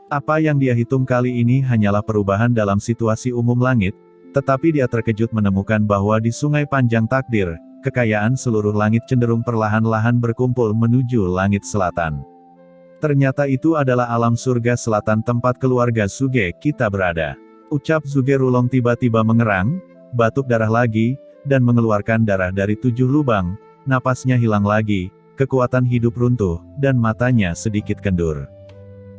Apa yang dia hitung kali ini hanyalah perubahan dalam situasi umum langit, tetapi dia terkejut menemukan bahwa di sungai panjang takdir, kekayaan seluruh langit cenderung perlahan-lahan berkumpul menuju langit selatan. Ternyata itu adalah alam surga selatan tempat keluarga Suge kita berada. Ucap Suge Rulong tiba-tiba mengerang, batuk darah lagi, dan mengeluarkan darah dari 7 lubang, napasnya hilang lagi, kekuatan hidup runtuh, dan matanya sedikit kendur.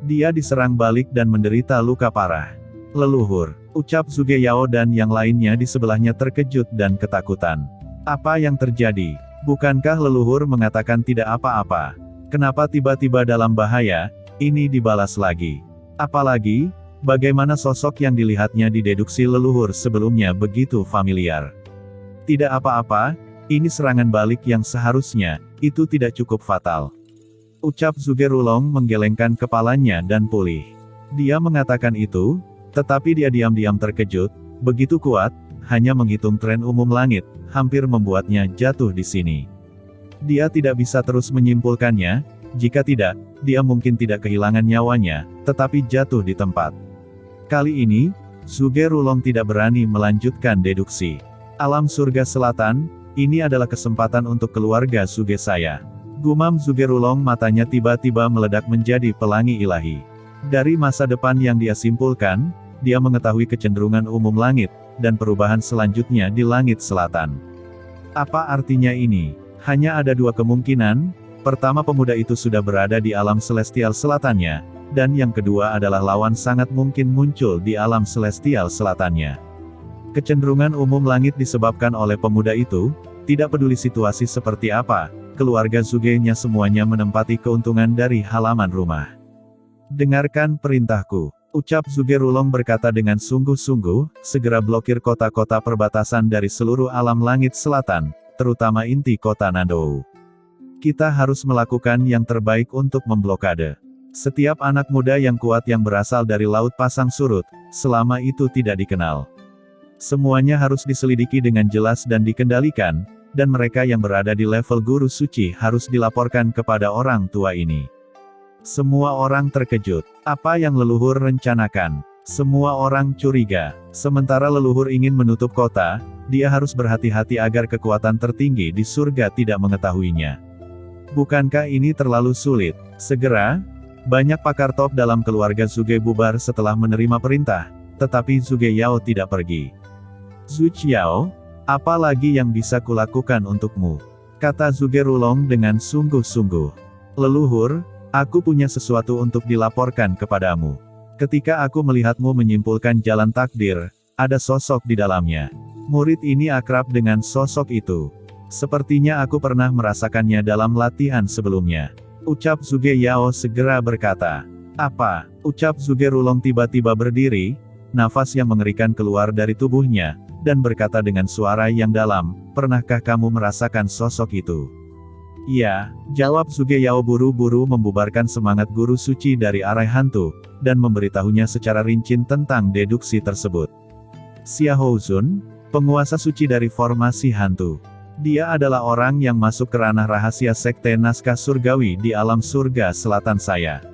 Dia diserang balik dan menderita luka parah. Leluhur, ucap Suge Yao dan yang lainnya di sebelahnya terkejut dan ketakutan. Apa yang terjadi? Bukankah leluhur mengatakan tidak apa-apa? Kenapa tiba-tiba dalam bahaya? Ini dibalas lagi. Apalagi, bagaimana sosok yang dilihatnya di deduksi leluhur sebelumnya begitu familiar? Tidak apa-apa, ini serangan balik yang seharusnya, itu tidak cukup fatal. Ucap Suge Rulong menggelengkan kepalanya dan pulih. Dia mengatakan itu, tetapi dia diam-diam terkejut, begitu kuat, hanya menghitung tren umum langit, hampir membuatnya jatuh di sini. Dia tidak bisa terus menyimpulkannya, jika tidak, dia mungkin tidak kehilangan nyawanya, tetapi jatuh di tempat. Kali ini, Suge Rulong tidak berani melanjutkan deduksi. Alam surga selatan, ini adalah kesempatan untuk keluarga Suge saya. Gumam Suge Rulong, matanya tiba-tiba meledak menjadi pelangi ilahi. Dari masa depan yang dia simpulkan, dia mengetahui kecenderungan umum langit, dan perubahan selanjutnya di langit selatan. Apa artinya ini? Hanya ada 2 kemungkinan, pertama pemuda itu sudah berada di alam celestial selatannya, dan yang kedua adalah lawan sangat mungkin muncul di alam celestial selatannya. Kecenderungan umum langit disebabkan oleh pemuda itu, tidak peduli situasi seperti apa, keluarga Suge-nya semuanya menempati keuntungan dari halaman rumah. Dengarkan perintahku, ucap Suge Rulong berkata dengan sungguh-sungguh, segera blokir kota-kota perbatasan dari seluruh alam langit selatan, terutama inti kota Nandou. Kita harus melakukan yang terbaik untuk memblokade setiap anak muda yang kuat yang berasal dari Laut Pasang Surut, selama itu tidak dikenal. Semuanya harus diselidiki dengan jelas dan dikendalikan, dan mereka yang berada di level guru suci harus dilaporkan kepada orang tua ini. Semua orang terkejut. Apa yang leluhur rencanakan? Semua orang curiga. Sementara leluhur ingin menutup kota, dia harus berhati-hati agar kekuatan tertinggi di surga tidak mengetahuinya. Bukankah ini terlalu sulit? Segera, banyak pakar top dalam keluarga Suge bubar setelah menerima perintah, tetapi Suge Yao tidak pergi. Zhu Qiao, apa lagi yang bisa kulakukan untukmu? Kata Suge Rulong dengan sungguh-sungguh. Leluhur, aku punya sesuatu untuk dilaporkan kepadamu. Ketika aku melihatmu menyimpulkan jalan takdir, ada sosok di dalamnya. Murid ini akrab dengan sosok itu. Sepertinya aku pernah merasakannya dalam latihan sebelumnya. Ucap Suge Yao segera berkata. Apa? Ucap Suge Rulong tiba-tiba berdiri, nafas yang mengerikan keluar dari tubuhnya, dan berkata dengan suara yang dalam, pernahkah kamu merasakan sosok itu? Iya, jawab Suge Yao buru-buru membubarkan semangat guru suci dari arai hantu, dan memberitahunya secara rinci tentang deduksi tersebut. Xia Houzun, penguasa suci dari formasi hantu. Dia adalah orang yang masuk ke ranah rahasia sekte naskah surgawi di alam surga selatan saya.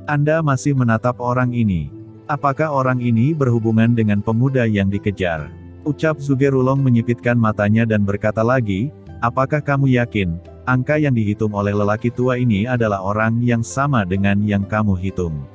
Anda masih menatap orang ini. Apakah orang ini berhubungan dengan pemuda yang dikejar? Ucap Suge Rulong menyipitkan matanya dan berkata lagi, apakah kamu yakin, angka yang dihitung oleh lelaki tua ini adalah orang yang sama dengan yang kamu hitung?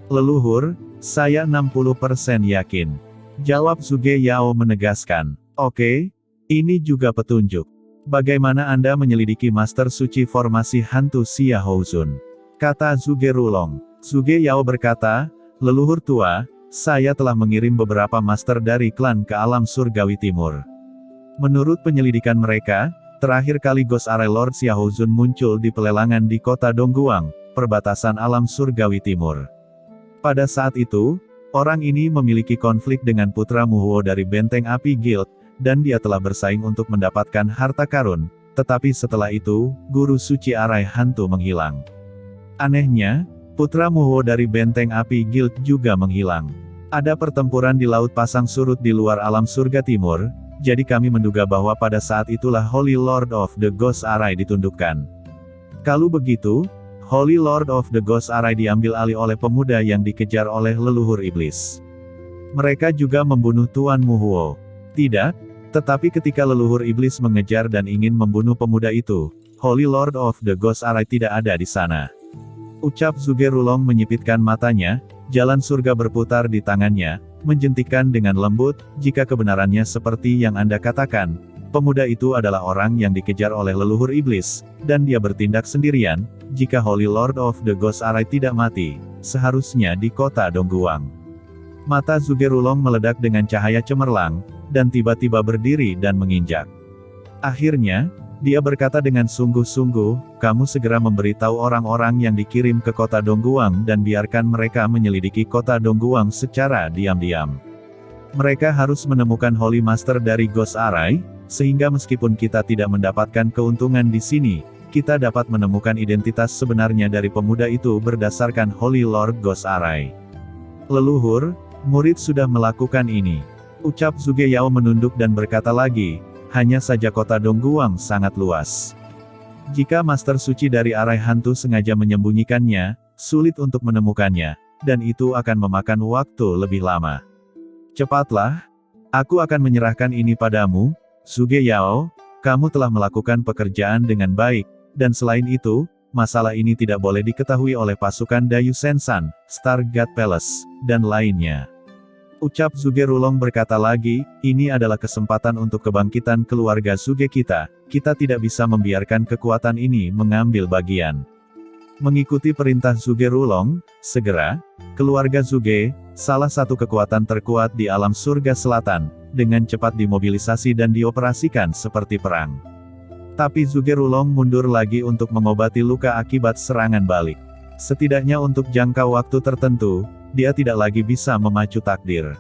Leluhur, saya 60% yakin. Jawab Suge Yao menegaskan. Oke, ini juga petunjuk. Bagaimana Anda menyelidiki Master Suci Formasi Hantu Xia Houzun? Kata Suge Rulong. Suge Yao berkata, leluhur tua, saya telah mengirim beberapa master dari klan ke alam surgawi timur. Menurut penyelidikan mereka, terakhir kali Ghost Array Lord Xia Houzun muncul di pelelangan di kota Dongguang, perbatasan alam surgawi timur. Pada saat itu, orang ini memiliki konflik dengan putra Muhuo dari Benteng Api Guild, dan dia telah bersaing untuk mendapatkan harta karun, tetapi setelah itu, guru suci arai hantu menghilang. Anehnya, putra Muhuo dari Benteng Api Guild juga menghilang. Ada pertempuran di Laut Pasang Surut di luar alam surga timur, jadi kami menduga bahwa pada saat itulah Holy Lord of the Ghost Array ditundukkan. Kalau begitu, Holy Lord of the Ghost Arai diambil alih oleh pemuda yang dikejar oleh leluhur iblis. Mereka juga membunuh Tuan Muhuo. Tidak, tetapi ketika leluhur iblis mengejar dan ingin membunuh pemuda itu, Holy Lord of the Ghost Arai tidak ada di sana. Ucap Zhuge Rulong menyipitkan matanya, jalan surga berputar di tangannya, menjentikkan dengan lembut, jika kebenarannya seperti yang Anda katakan, pemuda itu adalah orang yang dikejar oleh leluhur iblis, dan dia bertindak sendirian, jika Holy Lord of the Ghost Arai tidak mati, seharusnya di kota Dongguang. Mata Zhuge Rulong meledak dengan cahaya cemerlang, dan tiba-tiba berdiri dan menginjak. Akhirnya, dia berkata dengan sungguh-sungguh, kamu segera memberitahu orang-orang yang dikirim ke kota Dongguang dan biarkan mereka menyelidiki kota Dongguang secara diam-diam. Mereka harus menemukan Holy Master dari Ghost Arai, sehingga meskipun kita tidak mendapatkan keuntungan di sini, kita dapat menemukan identitas sebenarnya dari pemuda itu berdasarkan Holy Lord Ghost Arai. Leluhur, murid sudah melakukan ini. Ucap Zhuge Yao menunduk dan berkata lagi, hanya saja kota Dongguang sangat luas. Jika Master Suci dari Arai Hantu sengaja menyembunyikannya, sulit untuk menemukannya, dan itu akan memakan waktu lebih lama. Cepatlah, aku akan menyerahkan ini padamu, Zhuge Yao, kamu telah melakukan pekerjaan dengan baik, dan selain itu, masalah ini tidak boleh diketahui oleh pasukan Dayu Sensan, Star God Palace, dan lainnya. Ucap Zhuge Rulong berkata lagi, ini adalah kesempatan untuk kebangkitan keluarga Zhuge kita tidak bisa membiarkan kekuatan ini mengambil bagian. Mengikuti perintah Zhuge Rulong, segera, keluarga Zhuge, salah satu kekuatan terkuat di alam surga selatan, dengan cepat dimobilisasi dan dioperasikan seperti perang. Tapi Zhuge Rulong mundur lagi untuk mengobati luka akibat serangan balik. Setidaknya untuk jangka waktu tertentu, dia tidak lagi bisa memacu takdir.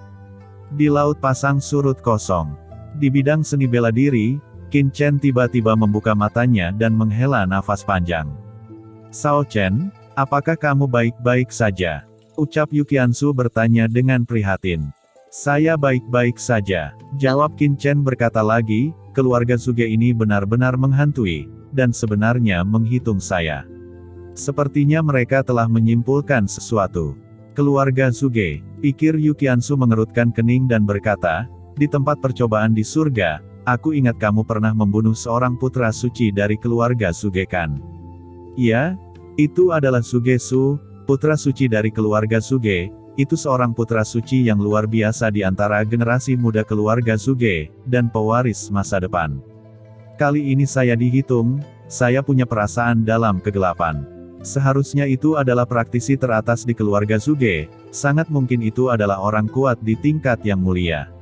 Di laut pasang surut kosong. Di bidang seni bela diri, Qin Chen tiba-tiba membuka matanya dan menghela nafas panjang. Sao Chen, apakah kamu baik-baik saja? Ucap Yukiansu bertanya dengan prihatin. Saya baik-baik saja, jawab Qin Chen berkata lagi, keluarga Zhuge ini benar-benar menghantui, dan sebenarnya menghitung saya. Sepertinya mereka telah menyimpulkan sesuatu. Keluarga Zhuge, pikir Yukiansu mengerutkan kening dan berkata, di tempat percobaan di surga, aku ingat kamu pernah membunuh seorang putra suci dari keluarga Zhuge kan? Ya, itu adalah Zhuge Su, putra suci dari keluarga Zhuge, itu seorang putra suci yang luar biasa di antara generasi muda keluarga Zhuge, dan pewaris masa depan. Kali ini saya dihitung, saya punya perasaan dalam kegelapan. Seharusnya itu adalah praktisi teratas di keluarga Zhuge, sangat mungkin itu adalah orang kuat di tingkat yang mulia.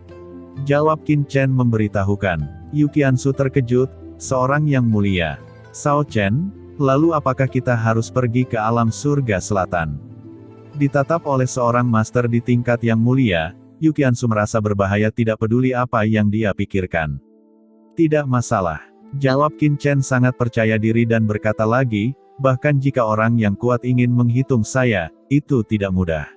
Jawab Qin Chen memberitahukan. Yukiansu terkejut, seorang yang mulia. Sao Chen, lalu apakah kita harus pergi ke alam surga selatan? Ditatap oleh seorang master di tingkat yang mulia, Yukiansu merasa berbahaya tidak peduli apa yang dia pikirkan. Tidak masalah. Jawab Qin Chen sangat percaya diri dan berkata lagi, bahkan jika orang yang kuat ingin menghitung saya, itu tidak mudah.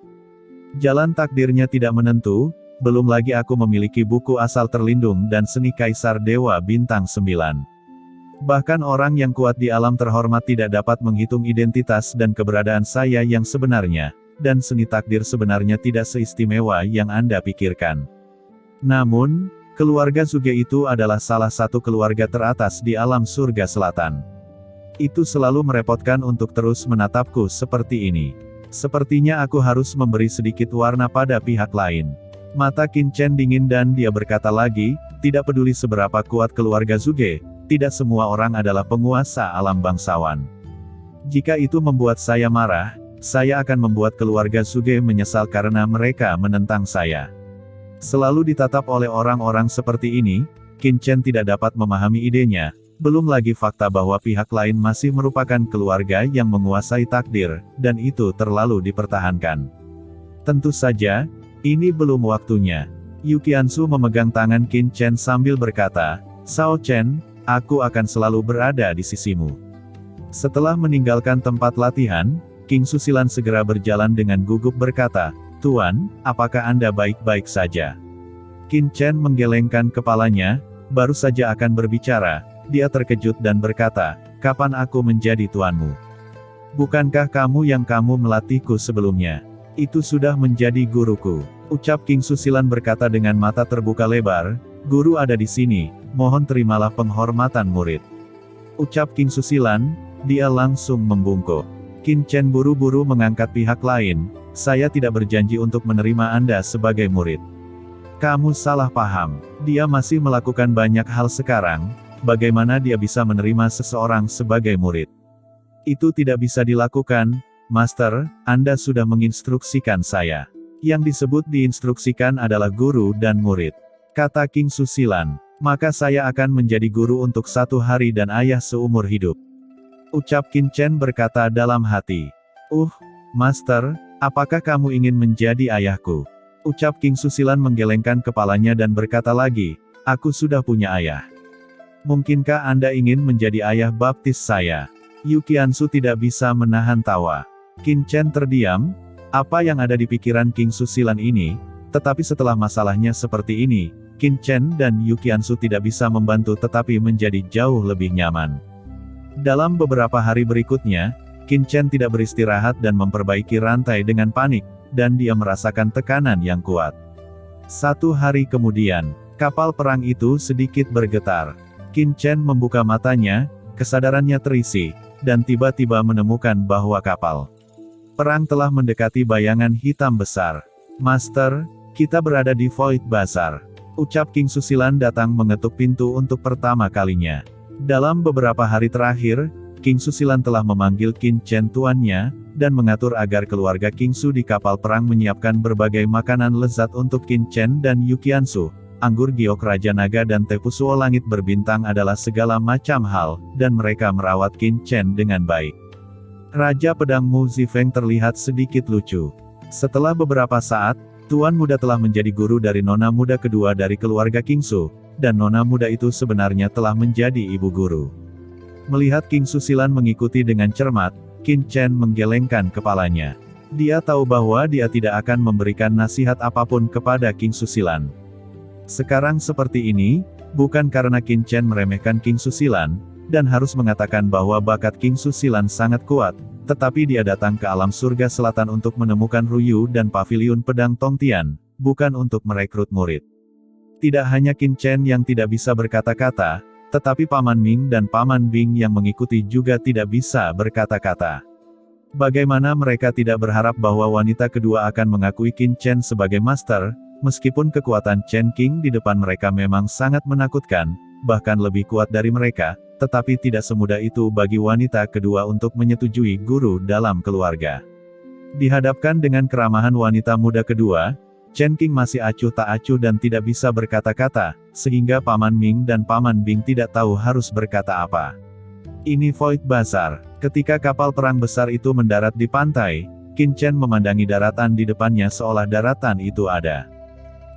Jalan takdirnya tidak menentu, belum lagi aku memiliki buku asal terlindung dan seni Kaisar Dewa Bintang 9. Bahkan orang yang kuat di alam terhormat tidak dapat menghitung identitas dan keberadaan saya yang sebenarnya, dan seni takdir sebenarnya tidak seistimewa yang Anda pikirkan. Namun, keluarga Zhuge itu adalah salah satu keluarga teratas di alam surga selatan. Itu selalu merepotkan untuk terus menatapku seperti ini. Sepertinya aku harus memberi sedikit warna pada pihak lain. Mata Qin Chen dingin dan dia berkata lagi, tidak peduli seberapa kuat keluarga Zhuge, tidak semua orang adalah penguasa alam bangsawan. Jika itu membuat saya marah, saya akan membuat keluarga Zhuge menyesal karena mereka menentang saya. Selalu ditatap oleh orang-orang seperti ini, Qin Chen tidak dapat memahami idenya. Belum lagi fakta bahwa pihak lain masih merupakan keluarga yang menguasai takdir, dan itu terlalu dipertahankan. Tentu saja, ini belum waktunya. Yukiansu memegang tangan Qin Chen sambil berkata, Sao Chen, aku akan selalu berada di sisimu. Setelah meninggalkan tempat latihan, King Susilan segera berjalan dengan gugup berkata, Tuan, apakah Anda baik-baik saja? Qin Chen menggelengkan kepalanya, baru saja akan berbicara. Dia terkejut dan berkata, kapan aku menjadi tuanmu? Bukankah kamu yang melatihku sebelumnya? Itu sudah menjadi guruku. Ucap King Susilan berkata dengan mata terbuka lebar, guru ada di sini, mohon terimalah penghormatan murid. Ucap King Susilan, dia langsung membungkuk. Qin Chen buru-buru mengangkat pihak lain, saya tidak berjanji untuk menerima Anda sebagai murid. Kamu salah paham, dia masih melakukan banyak hal sekarang, bagaimana dia bisa menerima seseorang sebagai murid? Itu tidak bisa dilakukan, Master, Anda sudah menginstruksikan saya. Yang disebut diinstruksikan adalah guru dan murid. Kata King Susilan, maka saya akan menjadi guru untuk 1 hari dan ayah seumur hidup. Ucap Qin Chen berkata dalam hati. Master, apakah kamu ingin menjadi ayahku? Ucap King Susilan menggelengkan kepalanya dan berkata lagi, aku sudah punya ayah. Mungkinkah Anda ingin menjadi ayah baptis saya? Yu Qiansu tidak bisa menahan tawa. Qin Chen terdiam, apa yang ada di pikiran King Susilan ini, tetapi setelah masalahnya seperti ini, Qin Chen dan Yu Qiansu tidak bisa membantu tetapi menjadi jauh lebih nyaman. Dalam beberapa hari berikutnya, Qin Chen tidak beristirahat dan memperbaiki rantai dengan panik, dan dia merasakan tekanan yang kuat. 1 hari kemudian, kapal perang itu sedikit bergetar. Qin Chen membuka matanya, kesadarannya terisi, dan tiba-tiba menemukan bahwa kapal perang telah mendekati bayangan hitam besar. Master, kita berada di Void Bazaar. Ucap King Susilan datang mengetuk pintu untuk pertama kalinya. Dalam beberapa hari terakhir, King Susilan telah memanggil Qin Chen tuannya, dan mengatur agar keluarga King Su di kapal perang menyiapkan berbagai makanan lezat untuk Qin Chen dan Yu Qiansu. Anggur giok Raja Naga dan teh pusuo langit berbintang adalah segala macam hal, dan mereka merawat Qin Chen dengan baik. Raja Pedang Mu Zifeng terlihat sedikit lucu. Setelah beberapa saat, Tuan Muda telah menjadi guru dari nona muda kedua dari keluarga King Su, dan nona muda itu sebenarnya telah menjadi ibu guru. Melihat King Susilan mengikuti dengan cermat, Qin Chen menggelengkan kepalanya. Dia tahu bahwa dia tidak akan memberikan nasihat apapun kepada King Susilan. Sekarang seperti ini, bukan karena Qin Chen meremehkan King Susilan, dan harus mengatakan bahwa bakat King Susilan sangat kuat, tetapi dia datang ke alam surga selatan untuk menemukan Ruyu dan paviliun pedang Tongtian, bukan untuk merekrut murid. Tidak hanya Qin Chen yang tidak bisa berkata-kata, tetapi Paman Ming dan Paman Bing yang mengikuti juga tidak bisa berkata-kata. Bagaimana mereka tidak berharap bahwa wanita kedua akan mengakui Qin Chen sebagai master, meskipun kekuatan Chen King di depan mereka memang sangat menakutkan, bahkan lebih kuat dari mereka, tetapi tidak semudah itu bagi wanita kedua untuk menyetujui guru dalam keluarga. Dihadapkan dengan keramahan wanita muda kedua, Chen King masih acuh tak acuh dan tidak bisa berkata-kata, sehingga Paman Ming dan Paman Bing tidak tahu harus berkata apa. Ini Void Bazaar. Ketika kapal perang besar itu mendarat di pantai, Qin Chen memandangi daratan di depannya seolah daratan itu ada.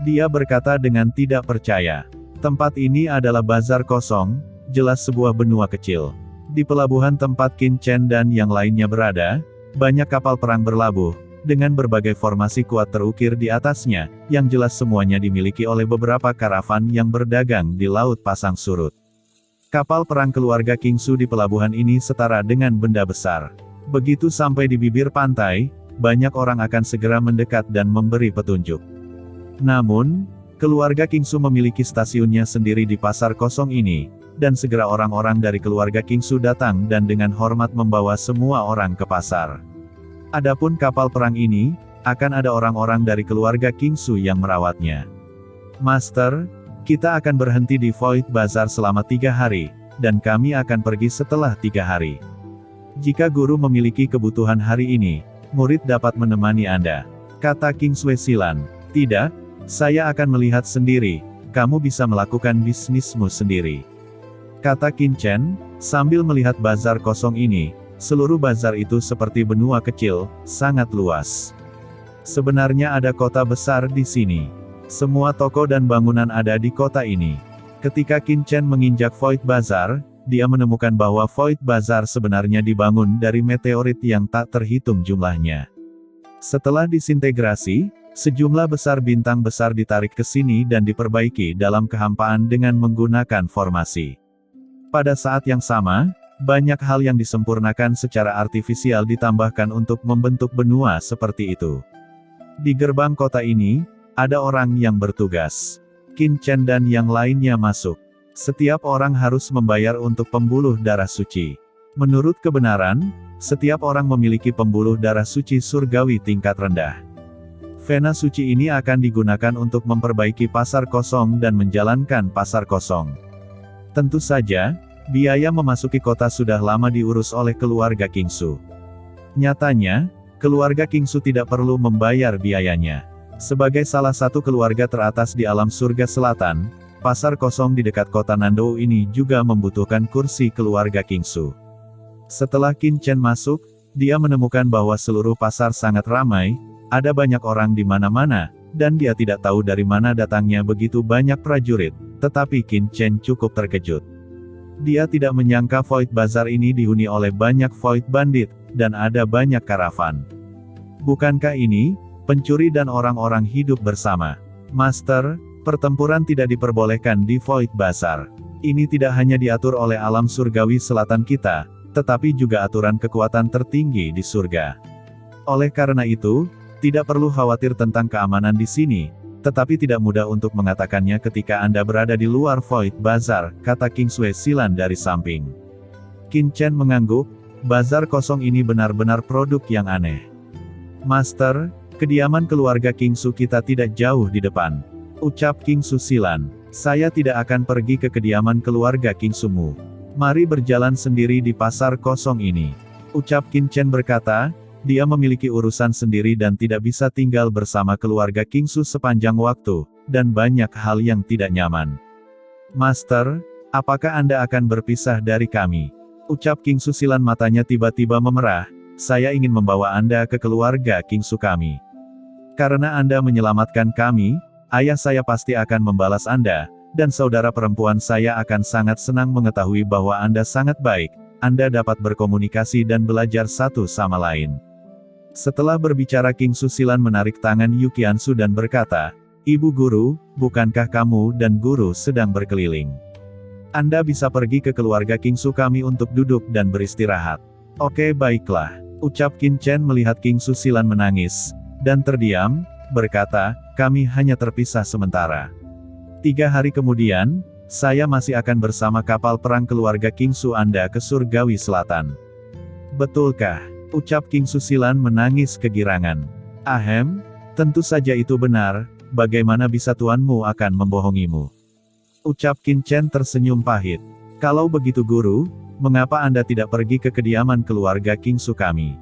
Dia berkata dengan tidak percaya. Tempat ini adalah bazar kosong, jelas sebuah benua kecil. Di pelabuhan tempat Qin Chen dan yang lainnya berada, banyak kapal perang berlabuh, dengan berbagai formasi kuat terukir di atasnya, yang jelas semuanya dimiliki oleh beberapa karavan yang berdagang di Laut Pasang Surut. Kapal perang keluarga King Su di pelabuhan ini setara dengan benda besar. Begitu sampai di bibir pantai, banyak orang akan segera mendekat dan memberi petunjuk. Namun, keluarga King Su memiliki stasiunnya sendiri di pasar kosong ini, dan segera orang-orang dari keluarga King Su datang dan dengan hormat membawa semua orang ke pasar. Adapun kapal perang ini, akan ada orang-orang dari keluarga King Su yang merawatnya. Master, kita akan berhenti di Void Bazaar selama 3 hari, dan kami akan pergi setelah 3 hari. Jika guru memiliki kebutuhan hari ini, murid dapat menemani Anda. Kata King Suesilan. Tidak, saya akan melihat sendiri, kamu bisa melakukan bisnismu sendiri. Kata Qin Chen, sambil melihat bazar kosong ini, seluruh bazar itu seperti benua kecil, sangat luas. Sebenarnya ada kota besar di sini. Semua toko dan bangunan ada di kota ini. Ketika Qin Chen menginjak Void Bazaar, dia menemukan bahwa Void Bazaar sebenarnya dibangun dari meteorit yang tak terhitung jumlahnya. Setelah disintegrasi, sejumlah besar bintang besar ditarik ke sini dan diperbaiki dalam kehampaan dengan menggunakan formasi. Pada saat yang sama, Banyak hal yang disempurnakan secara artifisial ditambahkan untuk membentuk benua seperti itu. Di gerbang kota ini, ada orang yang bertugas. Qin Chen dan yang lainnya masuk. Setiap orang harus membayar untuk pembuluh darah suci. Menurut kebenaran, setiap orang memiliki pembuluh darah suci surgawi tingkat rendah. Vena suci ini akan digunakan untuk memperbaiki pasar kosong dan menjalankan pasar kosong. Tentu saja, biaya memasuki kota sudah lama diurus oleh keluarga Kingsu. Nyatanya, keluarga Kingsu tidak perlu membayar biayanya. Sebagai salah satu keluarga teratas di alam surga selatan, pasar kosong di dekat kota Nandou ini juga membutuhkan kursi keluarga Kingsu. Setelah Qin Chen masuk, dia menemukan bahwa seluruh pasar sangat ramai, ada banyak orang di mana-mana, dan dia tidak tahu dari mana datangnya begitu banyak prajurit, tetapi Qin Chen cukup terkejut. Dia tidak menyangka Void Bazaar ini dihuni oleh banyak Void Bandit, dan ada banyak karavan. Bukankah ini, pencuri dan orang-orang hidup bersama? Master, pertempuran tidak diperbolehkan di Void Bazaar. Ini tidak hanya diatur oleh alam surgawi selatan kita, tetapi juga aturan kekuatan tertinggi di surga. Oleh karena itu, tidak perlu khawatir tentang keamanan di sini, tetapi tidak mudah untuk mengatakannya ketika Anda berada di luar Void Bazaar, kata King Sui Silan dari samping. Qin Chen mengangguk, bazar kosong ini benar-benar produk yang aneh. Master, kediaman keluarga Kingsu kita tidak jauh di depan. Ucap King Su Silan, saya tidak akan pergi ke kediaman keluarga Kingsumu. Mari berjalan sendiri di pasar kosong ini. Ucap Qin Chen berkata, dia memiliki urusan sendiri dan tidak bisa tinggal bersama keluarga Kingsu sepanjang waktu, dan banyak hal yang tidak nyaman. Master, apakah Anda akan berpisah dari kami? Ucap King Su Silan matanya tiba-tiba memerah, saya ingin membawa Anda ke keluarga Kingsu kami. Karena Anda menyelamatkan kami, ayah saya pasti akan membalas Anda, dan saudara perempuan saya akan sangat senang mengetahui bahwa Anda sangat baik, Anda dapat berkomunikasi dan belajar satu sama lain. Setelah berbicara King Su Silan menarik tangan Yu Qiansu dan berkata, Ibu Guru, bukankah kamu dan Guru sedang berkeliling? Anda bisa pergi ke keluarga Kingsu kami untuk duduk dan beristirahat. Oke baiklah, ucap Qin Chen melihat King Su Silan menangis, dan terdiam, berkata, kami hanya terpisah sementara. 3 hari kemudian, saya masih akan bersama kapal perang keluarga Kingsu Anda ke Surgawi Selatan. Betulkah? Ucap King Su Silan menangis kegirangan. Ahem, tentu saja itu benar, bagaimana bisa tuanmu akan membohongimu? Ucap Qin Chen tersenyum pahit. Kalau begitu Guru, mengapa Anda tidak pergi ke kediaman keluarga Kingsu kami?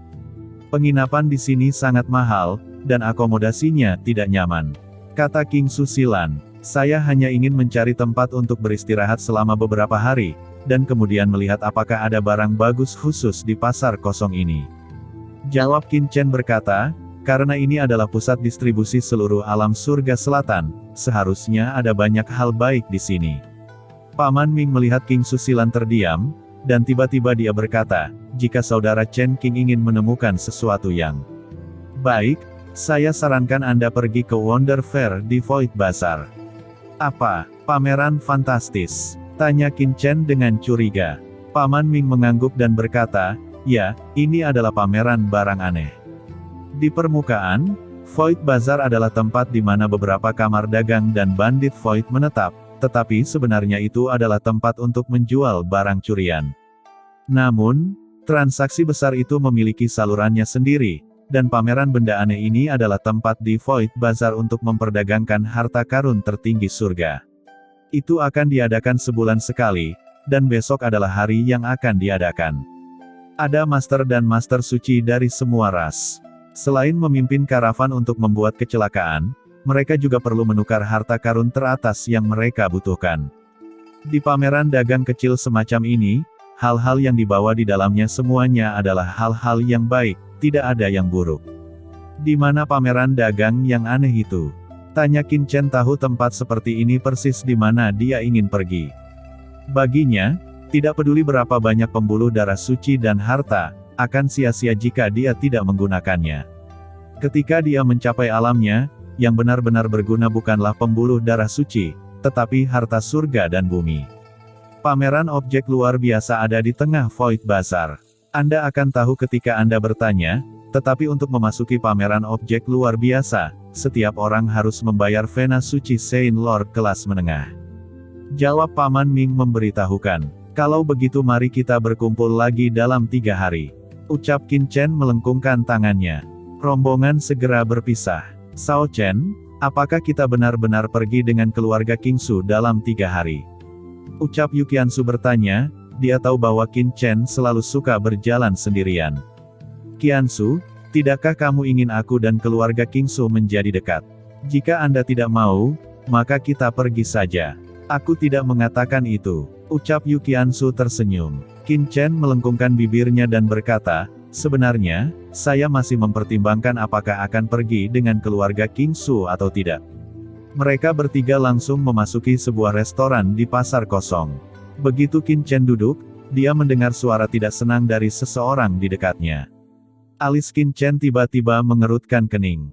Penginapan di sini sangat mahal, dan akomodasinya tidak nyaman. Kata King Su Silan, saya hanya ingin mencari tempat untuk beristirahat selama beberapa hari, dan kemudian melihat apakah ada barang bagus khusus di pasar kosong ini. Jawab Qin Chen berkata, karena ini adalah pusat distribusi seluruh alam surga selatan, seharusnya ada banyak hal baik di sini. Paman Ming melihat King Su Silan terdiam, dan tiba-tiba dia berkata, jika saudara Chen King ingin menemukan sesuatu yang baik, saya sarankan Anda pergi ke Wonder Fair di Void Bazaar. Apa, pameran fantastis? Tanya Qin Chen dengan curiga. Paman Ming mengangguk dan berkata, ya, ini adalah pameran barang aneh. Di permukaan, Void Bazaar adalah tempat di mana beberapa kamar dagang dan bandit Void menetap, tetapi sebenarnya itu adalah tempat untuk menjual barang curian. Namun, transaksi besar itu memiliki salurannya sendiri, dan pameran benda aneh ini adalah tempat di Void Bazaar untuk memperdagangkan harta karun tertinggi surga. Itu akan diadakan sebulan sekali, dan besok adalah hari yang akan diadakan. Ada master dan master suci dari semua ras. Selain memimpin karavan untuk membuat kecelakaan, mereka juga perlu menukar harta karun teratas yang mereka butuhkan. Di pameran dagang kecil semacam ini, hal-hal yang dibawa di dalamnya semuanya adalah hal-hal yang baik, tidak ada yang buruk. Di mana pameran dagang yang aneh itu? Tanya Qin Chen tahu tempat seperti ini persis di mana dia ingin pergi. Baginya, tidak peduli berapa banyak pembuluh darah suci dan harta, akan sia-sia jika dia tidak menggunakannya. Ketika dia mencapai alamnya, yang benar-benar berguna bukanlah pembuluh darah suci, tetapi harta surga dan bumi. Pameran objek luar biasa ada di tengah Void Bazaar. Anda akan tahu ketika Anda bertanya, tetapi untuk memasuki pameran objek luar biasa, setiap orang harus membayar vena suci Saint Lord kelas menengah. Jawab Paman Ming memberitahukan. Kalau begitu mari kita berkumpul lagi dalam 3 hari. Ucap Qin Chen melengkungkan tangannya. Rombongan segera berpisah. Sao Chen, apakah kita benar-benar pergi dengan keluarga Kingsu dalam 3 hari? Ucap Yu Qiansu bertanya, dia tahu bahwa Qin Chen selalu suka berjalan sendirian. Qiansu, tidakkah kamu ingin aku dan keluarga Kingsu menjadi dekat? Jika Anda tidak mau, maka kita pergi saja. Aku tidak mengatakan itu. Ucap Yu Qiansu tersenyum. Qin Chen melengkungkan bibirnya dan berkata, sebenarnya, saya masih mempertimbangkan apakah akan pergi dengan keluarga Kingsu atau tidak. Mereka bertiga langsung memasuki sebuah restoran di pasar kosong. Begitu Qin Chen duduk, dia mendengar suara tidak senang dari seseorang di dekatnya. Alis Qin Chen tiba-tiba mengerutkan kening.